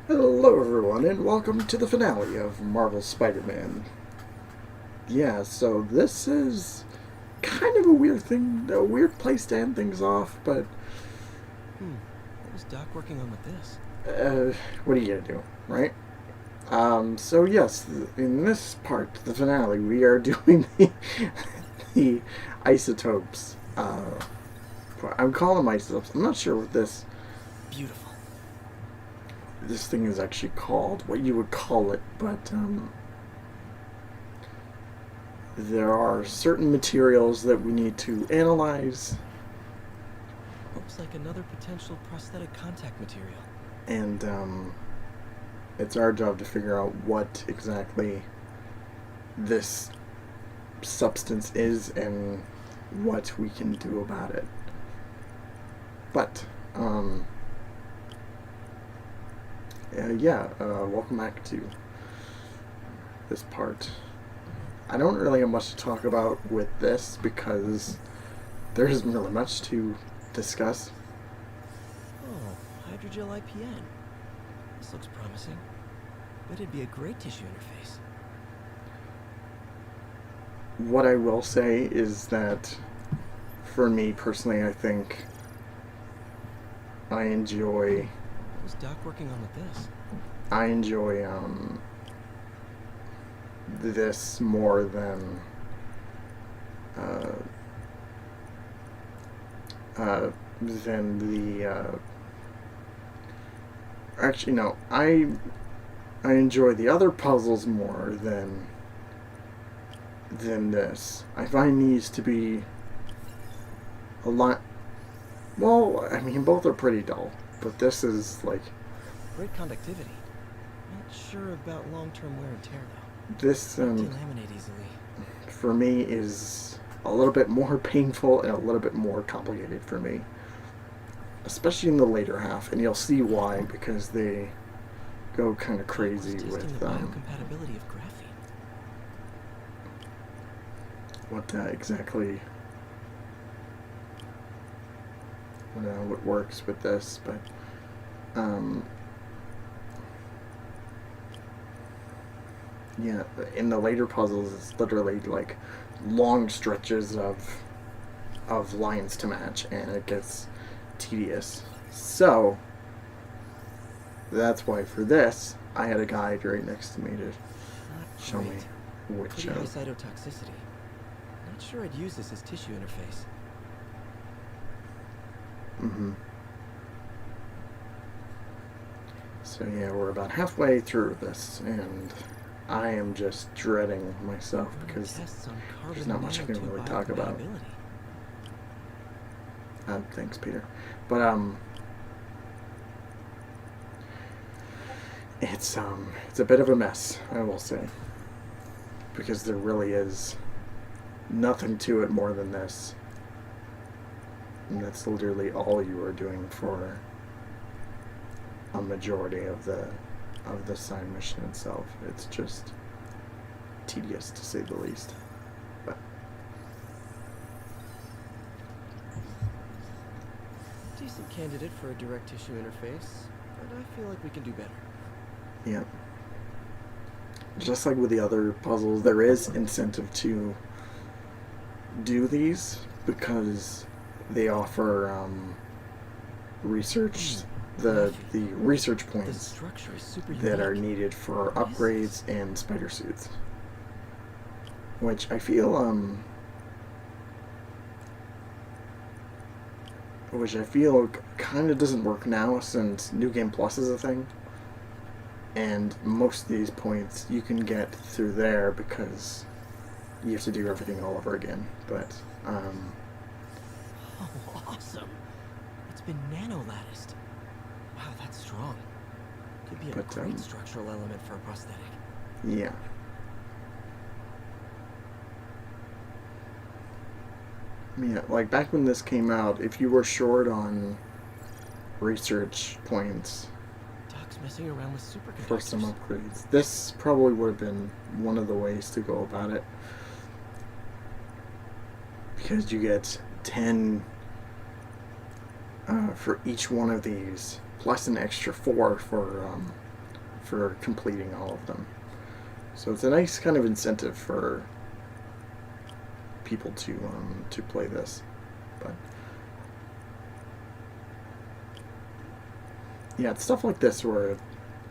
Hello, everyone, and welcome to the finale of Marvel Spider-Man. Yeah, so this is kind of a weird thing, a weird place to end things off, but What was Doc working on with this? uh, what are you gonna do, right? So yes, in this part, the finale, we are doing the isotopes. I'm calling them isotopes. I'm not sure what Beautiful. this thing is actually called, what you would call it, but there are certain materials that we need to analyze, Looks like another potential prosthetic contact material. and it's our job to figure out what exactly this substance is and what we can do about it. But, welcome back to this part. I don't really have much to talk about with this because there isn't really much to discuss. Oh, hydrogel IPN. This looks promising. Bet it'd be a great tissue interface. What I will say is that, for me personally, I think I enjoy What was Doc working on with this? I enjoy this more uh, than the actually no, I enjoy the other puzzles more than this. I find these to be a lot. Well, I mean, both are pretty dull, but this is like Great conductivity. Not sure about long-term wear and tear though. this Delaminate easily. for me is a little bit more painful and a little bit more complicated for me, especially in the later half, and you'll see why because they go kind of crazy Testing with the biocompatibility of graphene. what exactly what works with this, but yeah, in the later puzzles, it's literally like long stretches of lines to match, and it gets tedious. So that's why for this, I had a guide right next to me to Not show me great. which. Pretty high cytotoxicity. Not sure I'd use this as tissue interface. So yeah, we're about halfway through this, and I am just dreading myself because Tests on there's carbon not much I can nanotube really talk about. biocompatibility. Thanks, Peter. But it's a bit of a mess, I will say, because there really is nothing to it more than this, and that's literally all you are doing for a majority of the side mission itself. It's just tedious to say the least. But Decent candidate for a direct tissue interface, but I feel like we can do better. yeah, just like with the other puzzles, there is incentive to do these because they offer research the research The points structure is super that are unique. needed for upgrades and spider suits, which I feel kind of doesn't work now since New Game Plus is a thing, and most of these points you can get through there because you have to do everything all over again. But Oh, awesome! It's been nano-latticed. Wow, that's strong. Could be a But, great structural element for a prosthetic. yeah. Yeah, like back when this came out, if you were short on research points Doc's messing around with superconductors. for some upgrades, this probably would have been one of the ways to go about it. Because you get 10 for each one of these plus an extra 4 for completing all of them. So it's a nice kind of incentive for people to play this. But yeah, it's stuff like this where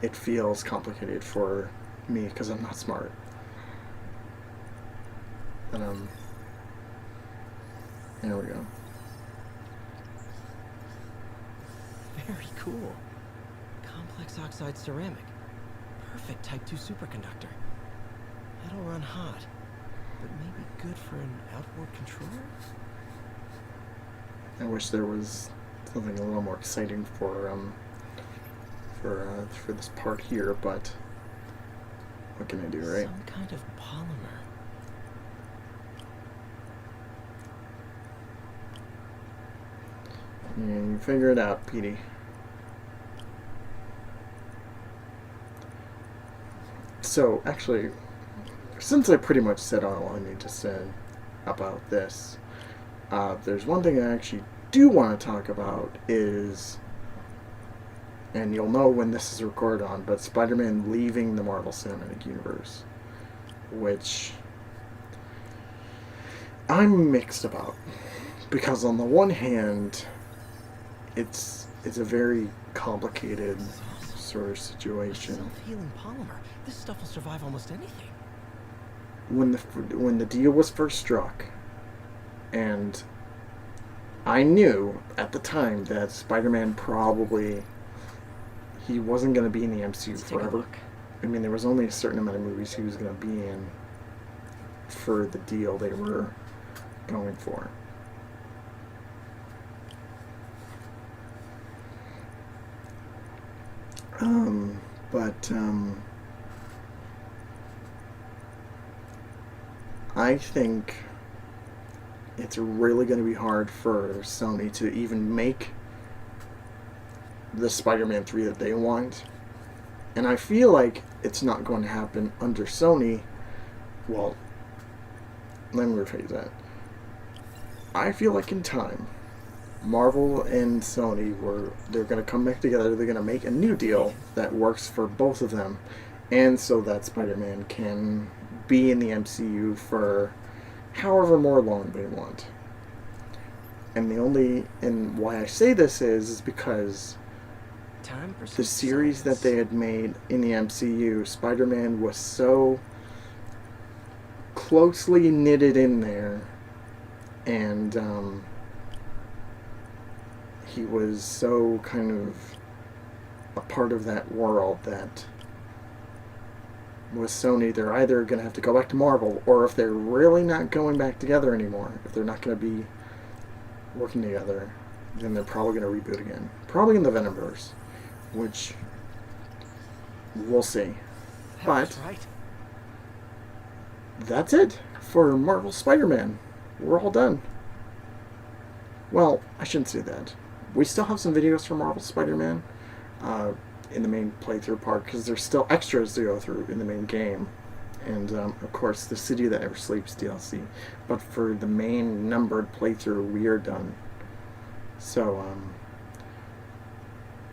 it feels complicated for me because I'm not smart. There we go. Very cool. Complex oxide ceramic. Perfect Type 2 superconductor. It'll run hot, but maybe good for an outboard controller? I wish there was something a little more exciting for this part here, but what can I do, right? Some kind of polymer. You figure it out, Petey. So, actually, since I pretty much said all I need to say about this, there's one thing I actually do want to talk about is, and you'll know when this is recorded on, but Spider-Man leaving the Marvel Cinematic Universe, which I'm mixed about. Because on the one hand, it's a very complicated sort of situation. Self-healing polymer. This stuff will survive almost anything. When the deal was first struck, and I knew at the time that Spider-Man probably he wasn't going to be in the MCU forever. I mean, there was only a certain amount of movies he was going to be in for the deal they were going for. I think it's really going to be hard for Sony to even make the Spider-Man 3 that they want. And I feel like it's not going to happen under Sony. Well, let me rephrase that. I feel like in time, Marvel and Sony they're going to come back together. They're going to make a new deal that works for both of them, and so that Spider-Man can be in the MCU for however more long they want. And why I say this is because the series that they had made in the MCU, Spider-Man was so closely knitted in there, and he was so kind of a part of that world that with Sony, they're either going to have to go back to Marvel, or if they're really not going back together anymore, if they're not going to be working together, then they're probably going to reboot again. Probably in the Venomverse, which we'll see. But right. That's it for Marvel Spider-Man. We're all done. Well, I shouldn't say that. We still have some videos for Marvel Spider-Man in the main playthrough part, because there's still extras to go through in the main game. And, of course, the City That Never Sleeps DLC. But for the main numbered playthrough, we are done. So,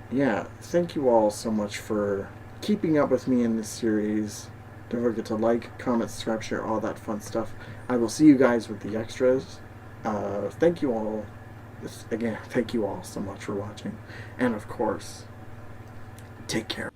yeah, thank you all so much for keeping up with me in this series. Don't forget to like, comment, subscribe, share, all that fun stuff. I will see you guys with the extras. Thank you all. Again, thank you all so much for watching. And, of course, take care.